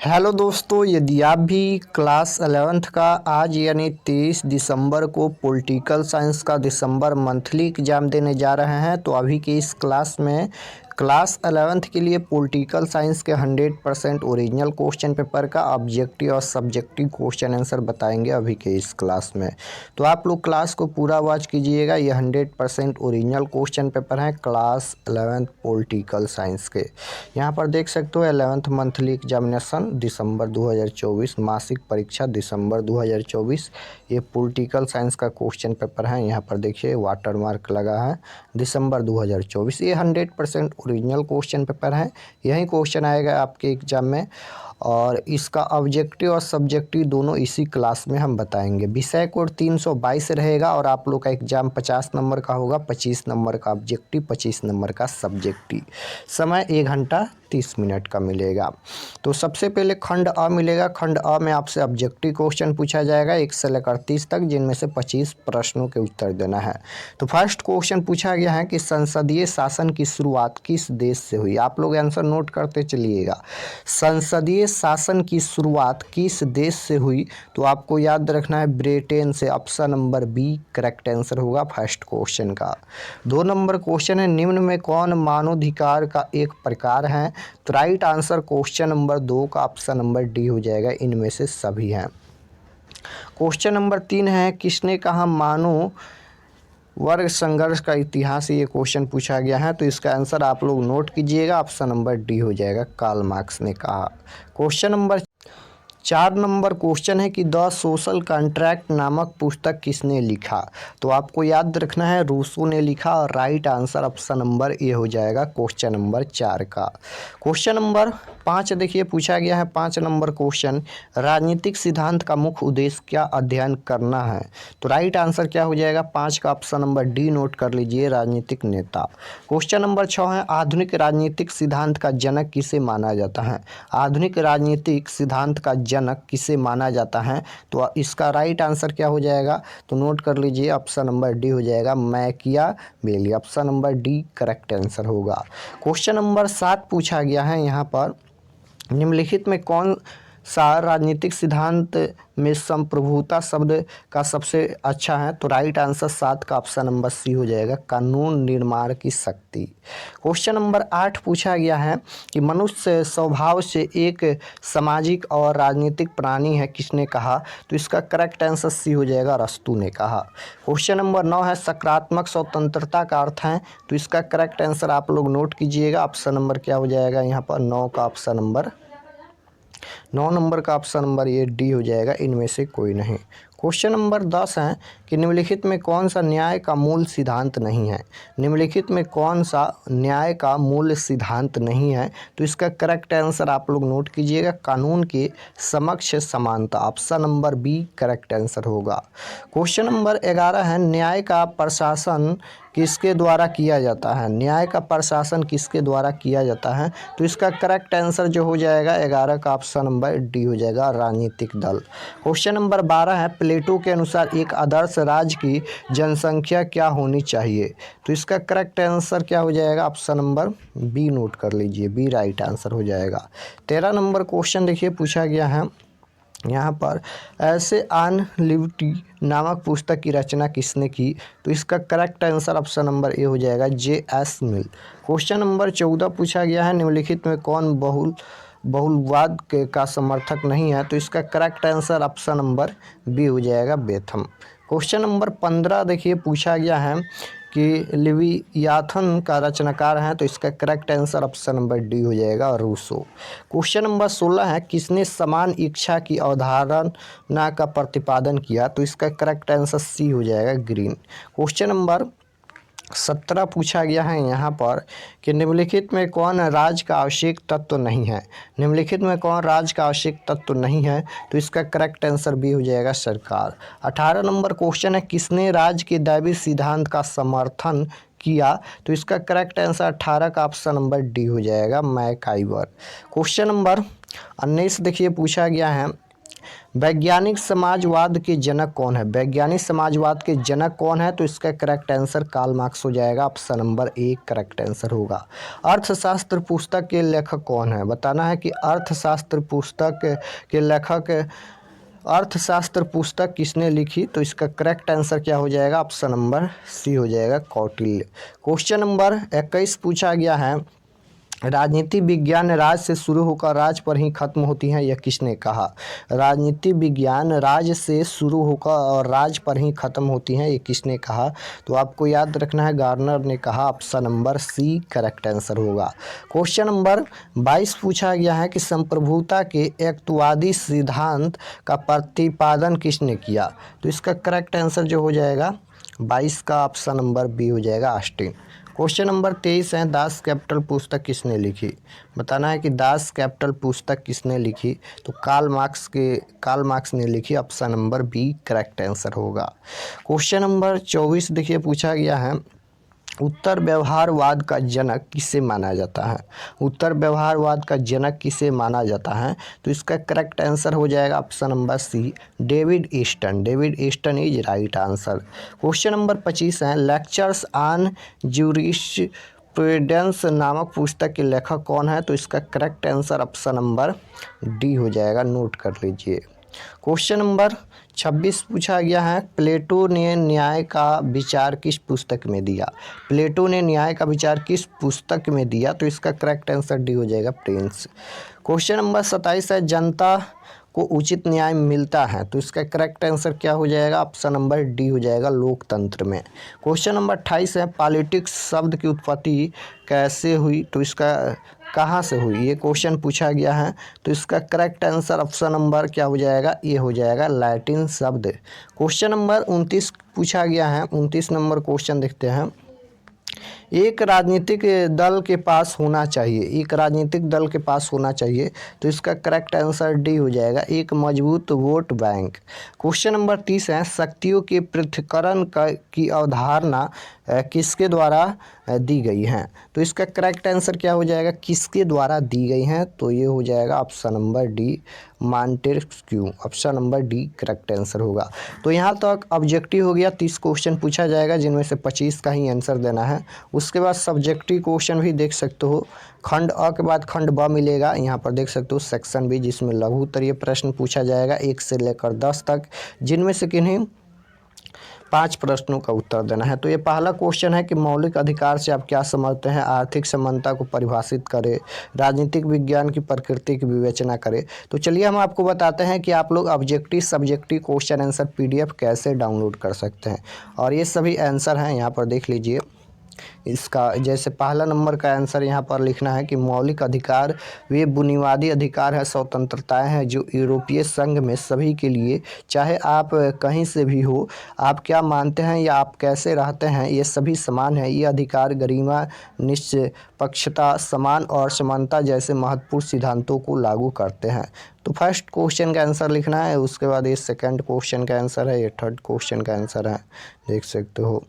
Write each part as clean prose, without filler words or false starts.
Hello दोस्तों, यदि आप भी क्लास 11th का आज यानी 23 दिसंबर को पॉलिटिकल साइंस का दिसंबर मंथली एग्ज़ाम देने जा रहे हैं तो अभी की इस क्लास में क्लास 11th के लिए पॉलिटिकल साइंस के 100% ओरिजिनल क्वेश्चन पेपर का ऑब्जेक्टिव और सब्जेक्टिव क्वेश्चन आंसर बताएंगे अभी के इस क्लास में। तो आप लोग क्लास को पूरा वॉच कीजिएगा। ये 100% ओरिजिनल क्वेश्चन पेपर हैं क्लास 11th पॉलिटिकल साइंस के। यहाँ पर देख सकते हो 11th मंथली एग्जामिनेशन दिसंबर 2024, मासिक परीक्षा दिसंबर 2024। ये पॉलिटिकल साइंस का क्वेश्चन पेपर है। यहाँ पर देखिए वाटर मार्क लगा है दिसंबर 2024। ये 100% ओरिजिनल क्वेश्चन पेपर है। यही क्वेश्चन आएगा आपके एग्जाम में और इसका ऑब्जेक्टिव और सब्जेक्टिव दोनों इसी क्लास में हम बताएंगे। विषय कोड 322 रहेगा और आप लोग का एग्जाम 50 नंबर का होगा। 25 नंबर का ऑब्जेक्टिव, 25 नंबर का सब्जेक्टिव। समय 1 घंटा 30 मिनट का मिलेगा। तो सबसे पहले खंड अ मिलेगा। खंड अ में आपसे ऑब्जेक्टिव क्वेश्चन पूछा जाएगा 1 से लेकर 30 तक, जिनमें से 25 प्रश्नों के उत्तर देना है। तो फर्स्ट क्वेश्चन पूछा गया है कि संसदीय शासन की शुरुआत किस देश से हुई। आप लोग आंसर नोट करते चलिएगा। संसदीय शासन की शुरुआत किस देश से हुई, तो आपको याद रखना है ब्रिटेन से। Option number B correct answer होगा फर्स्ट क्वेश्चन का। 2 नंबर क्वेश्चन है निम्न में कौन मानवाधिकार का एक प्रकार है, तो राइट आंसर क्वेश्चन नंबर 2 का ऑप्शन नंबर डी हो जाएगा। इनमें से सभी हैं। क्वेश्चन नंबर 3 है किसने कहा मानव वर्ग संघर्ष का इतिहास। ये क्वेश्चन पूछा गया है तो इसका आंसर आप लोग नोट कीजिएगा। ऑप्शन नंबर डी हो जाएगा, कार्ल मार्क्स ने कहा। क्वेश्चन नंबर 4 नंबर क्वेश्चन है कि द सोशल कॉन्ट्रैक्ट नामक पुस्तक किसने लिखा, तो आपको याद रखना है रूसो ने लिखा और right answer option number A हो जाएगा क्वेश्चन नंबर 4 का। क्वेश्चन नंबर 5 देखिए पूछा गया है 5 नंबर क्वेश्चन, राजनीतिक सिद्धांत का मुख्य उद्देश्य क्या अध्ययन करना है, तो राइट आंसर क्या हो जाएगा 5 का ऑप्शन नंबर डी नोट कर लीजिए, राजनीतिक नेता। क्वेश्चन नंबर 6 है आधुनिक राजनीतिक सिद्धांत का जनक किसे माना जाता है। आधुनिक राजनीतिक सिद्धांत का जनक किसे माना जाता है, तो इसका राइट आंसर क्या हो जाएगा, तो नोट कर लीजिए ऑप्शन नंबर डी हो जाएगा, Machiavelli. Option number D correct answer होगा। क्वेश्चन नंबर 7 पूछा गया है यहाँ पर निम्नलिखित में कौन सा राजनीतिक सिद्धांत में संप्रभुता शब्द का सबसे अच्छा है, तो राइट आंसर 7 का ऑप्शन नंबर सी हो जाएगा, कानून निर्माण की शक्ति। क्वेश्चन नंबर 8 पूछा गया है कि मनुष्य स्वभाव से एक सामाजिक और राजनीतिक प्राणी है, किसने कहा, तो इसका करेक्ट आंसर सी हो जाएगा, अरस्तू ने कहा। क्वेश्चन नंबर 9 है सकारात्मक स्वतंत्रता का अर्थ है, तो इसका करेक्ट आंसर आप लोग नोट कीजिएगा। ऑप्शन नंबर क्या हो जाएगा यहाँ पर 9 का ऑप्शन नंबर 9 नंबर का ऑप्शन नंबर ये डी हो जाएगा, इनमें से कोई नहीं। क्वेश्चन नंबर 10 है कि निम्नलिखित में कौन सा न्याय का मूल सिद्धांत नहीं है। निम्नलिखित में कौन सा न्याय का मूल सिद्धांत नहीं है, तो इसका करेक्ट आंसर आप लोग नोट कीजिएगा, कानून के समक्ष समानता। Option number B correct answer होगा। क्वेश्चन नंबर 11 है न्याय का प्रशासन किसके द्वारा किया जाता है। न्याय का प्रशासन किसके द्वारा किया जाता है, तो इसका करेक्ट आंसर जो हो जाएगा 11 का ऑप्शन नंबर डी हो जाएगा, राजनीतिक दल। क्वेश्चन नंबर 12 है प्लेटो के अनुसार एक आदर्श राज्य की जनसंख्या क्या होनी चाहिए, तो इसका करेक्ट आंसर क्या हो जाएगा, ऑप्शन नंबर बी नोट कर लीजिए, बी राइट आंसर हो जाएगा। 13 नंबर क्वेश्चन देखिए पूछा गया है यहाँ पर ऐसे ऑन लिबर्टी नामक पुस्तक की रचना किसने की, तो इसका correct answer option number A हो जाएगा, जे.एस. मिल। क्वेश्चन नंबर 14 पूछा गया है निम्नलिखित में कौन बहुलवाद का समर्थक नहीं है, तो इसका correct answer option number B हो जाएगा, बेथम। क्वेश्चन नंबर 15 देखिए पूछा गया है कि लेवियाथन का रचनाकार है, तो इसका correct answer option number D हो जाएगा, रूसो। क्वेश्चन नंबर 16 है किसने समान इच्छा की अवधारणा का प्रतिपादन किया, तो इसका करेक्ट आंसर सी हो जाएगा, ग्रीन। क्वेश्चन नंबर 17 पूछा गया है यहाँ पर कि निम्नलिखित में कौन राज्य का आवश्यक तत्व नहीं है। निम्नलिखित में कौन राज्य का आवश्यक तत्व नहीं है, तो इसका करेक्ट आंसर बी हो जाएगा, सरकार। 18 नंबर क्वेश्चन है किसने राज्य के दैवीय सिद्धांत का समर्थन किया, तो इसका करेक्ट आंसर 18 का ऑप्शन नंबर डी हो जाएगा, मैकाइवर। क्वेश्चन नंबर 19 देखिए पूछा गया है वैज्ञानिक समाजवाद के जनक कौन है? वैज्ञानिक समाजवाद के जनक कौन है? तो इसका करेक्ट आंसर कार्ल मार्क्स हो जाएगा। Option number A correct answer होगा। अर्थशास्त्र पुस्तक के लेखक कौन है? बताना है कि अर्थशास्त्र पुस्तक के लेखक, अर्थशास्त्र पुस्तक किसने लिखी? तो इसका करेक्ट आंसर क्या हो जाएगा? ऑप्शन नंबर सी हो जाएगा, कौटिल्य। क्वेश्चन नंबर 21 पूछा गया है, राजनीति विज्ञान राज से शुरू होकर राज पर ही खत्म होती है, यह किसने कहा? राजनीति विज्ञान राज से शुरू होकर और राज पर ही खत्म होती है, ये किसने कहा? तो आपको याद रखना है, गार्नर ने कहा। Option number C correct answer होगा। क्वेश्चन नंबर 22 पूछा गया है कि संप्रभुता के एकत्ववादी सिद्धांत का प्रतिपादन किसने किया? तो इसका करेक्ट आंसर जो हो जाएगा 22 का ऑप्शन नंबर बी हो जाएगा, ऑस्टिन। क्वेश्चन नंबर 23 है, दास कैपिटल पुस्तक किसने लिखी? बताना है कि दास कैपिटल पुस्तक किसने लिखी? तो कार्ल मार्क्स ने लिखी। Option number B correct answer होगा। क्वेश्चन नंबर 24 देखिए पूछा गया है, उत्तर व्यवहारवाद का जनक किसे माना जाता है? उत्तर व्यवहारवाद का जनक किसे माना जाता है? तो इसका करेक्ट आंसर हो जाएगा option number C, David Easton. David Easton is right answer. Question number 25 है, लेक्चर्स ऑन ज्यूरिस्प्रूडेंस नामक पुस्तक के लेखक कौन है? तो इसका correct answer option number D हो जाएगा, नोट कर लीजिए। क्वेश्चन नंबर 26 पूछा गया है, प्लेटो ने न्याय का विचार किस पुस्तक में दिया? प्लेटो ने न्याय का विचार किस पुस्तक में दिया? तो इसका करेक्ट आंसर डी हो जाएगा, प्रिंस। क्वेश्चन नंबर 27 है, जनता को उचित न्याय मिलता है? तो इसका करेक्ट आंसर क्या हो जाएगा? ऑप्शन नंबर डी हो जाएगा, लोकतंत्र में। क्वेश्चन नंबर 28 है, पॉलिटिक्स शब्द की उत्पत्ति कैसे हुई? तो इसका कहाँ से हुई, ये क्वेश्चन पूछा गया है। तो इसका करेक्ट आंसर ऑप्शन नंबर क्या हो जाएगा? ये हो जाएगा, लैटिन शब्द। क्वेश्चन नंबर 29 पूछा गया है, 29 नंबर क्वेश्चन देखते हैं, एक राजनीतिक दल के पास होना चाहिए, एक राजनीतिक दल के पास होना चाहिए। तो इसका करेक्ट आंसर डी हो जाएगा, एक मजबूत वोट बैंक। क्वेश्चन नंबर 30 है, शक्तियों के पृथक्करण की अवधारणा किसके द्वारा दी गई हैं? तो इसका करेक्ट आंसर क्या हो जाएगा? किसके द्वारा दी गई हैं? तो ये हो जाएगा option number D, Montesquieu. Option number D correct answer होगा। तो यहाँ तक ऑब्जेक्टिव हो गया, 30 क्वेश्चन पूछा जाएगा जिनमें से 25 का ही आंसर देना है। उसके बाद सब्जेक्टिव क्वेश्चन भी देख सकते हो, खंड अ के बाद खंड ब मिलेगा, यहाँ पर देख सकते हो सेक्शन बी, जिसमें लघु उत्तरीय प्रश्न पूछा जाएगा 1 से लेकर 10 तक, जिनमें से किन्हीं 5 प्रश्नों का उत्तर देना है। तो ये पहला क्वेश्चन है कि मौलिक अधिकार से आप क्या समझते हैं? आर्थिक समानता को परिभाषित करें, राजनीतिक विज्ञान की प्रकृति की विवेचना करें। तो चलिए हम आपको बताते हैं कि आप लोग objective subjective question answer PDF कैसे डाउनलोड कर सकते हैं। और ये सभी आंसर हैं, यहाँ पर देख लीजिए। इसका जैसे पहला नंबर का आंसर यहाँ पर लिखना है कि मौलिक अधिकार वे बुनियादी अधिकार है, स्वतंत्रताएं हैं जो यूरोपीय संघ में सभी के लिए, चाहे आप कहीं से भी हो, आप क्या मानते हैं या आप कैसे रहते हैं, ये सभी समान है। ये अधिकार गरिमा, निष्पक्षता, समान और समानता जैसे महत्वपूर्ण सिद्धांतों को लागू करते हैं। तो फर्स्ट क्वेश्चन का आंसर लिखना है, उसके बाद ये सेकंड क्वेश्चन का आंसर है, ये थर्ड क्वेश्चन का आंसर है, देख सकते हो।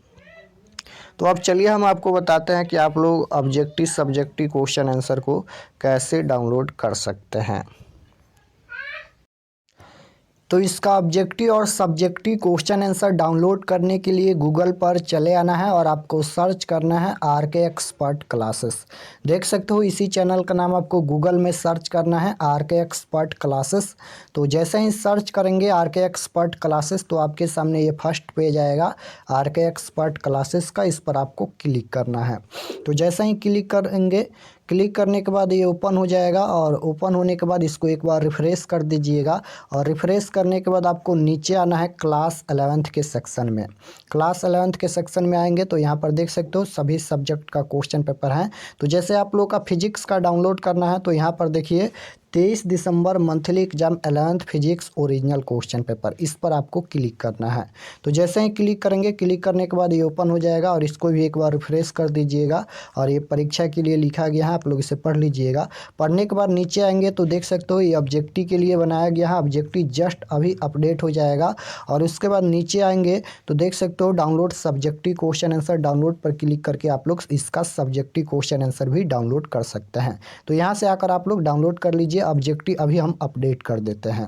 तो अब चलिए हम आपको बताते हैं कि आप लोग ऑब्जेक्टिव सब्जेक्टिव क्वेश्चन आंसर को कैसे डाउनलोड कर सकते हैं। तो इसका ऑब्जेक्टिव और सब्जेक्टिव क्वेश्चन आंसर डाउनलोड करने के लिए गूगल पर चले आना है और आपको सर्च करना है RK एक्सपर्ट क्लासेस। देख सकते हो इसी चैनल का नाम आपको गूगल में सर्च करना है, RK एक्सपर्ट क्लासेस। तो जैसे ही सर्च करेंगे RK एक्सपर्ट क्लासेस, तो आपके सामने ये फर्स्ट पेज आएगा RK एक्सपर्ट क्लासेस का, इस पर आपको क्लिक करना है। तो जैसे ही क्लिक करेंगे, क्लिक करने के बाद ये ओपन हो जाएगा और ओपन होने के बाद इसको एक बार रिफ़्रेश कर दीजिएगा। और रिफ़्रेश करने के बाद आपको नीचे आना है क्लास 11th के सेक्शन में। क्लास 11th के सेक्शन में आएंगे तो यहाँ पर देख सकते हो सभी सब्जेक्ट का क्वेश्चन पेपर है। तो जैसे आप लोग का फिजिक्स का डाउनलोड करना है, तो यहाँ पर देखिए 23 दिसंबर monthly exam 11th physics original question paper, इस पर आपको क्लिक करना है। तो जैसे ही क्लिक करेंगे, क्लिक करने के बाद ये ओपन हो जाएगा और इसको भी एक बार रिफ्रेश कर दीजिएगा। और ये परीक्षा के लिए लिखा गया है, आप लोग इसे पढ़ लीजिएगा। पढ़ने के बाद नीचे आएंगे तो देख सकते हो ये ऑब्जेक्टिव के लिए बनाया गया है, ऑब्जेक्टिव जस्ट अभी अपडेट हो जाएगा। और उसके बाद नीचे आएंगे तो देख सकते हो download subjective question answer, download पर क्लिक करके आप लोग इसका सब्जेक्टिव क्वेश्चन आंसर भी डाउनलोड कर सकते हैं। तो यहाँ से आकर आप लोग डाउनलोड कर लीजिए। ऑब्जेक्टिव अभी हम अपडेट कर देते हैं।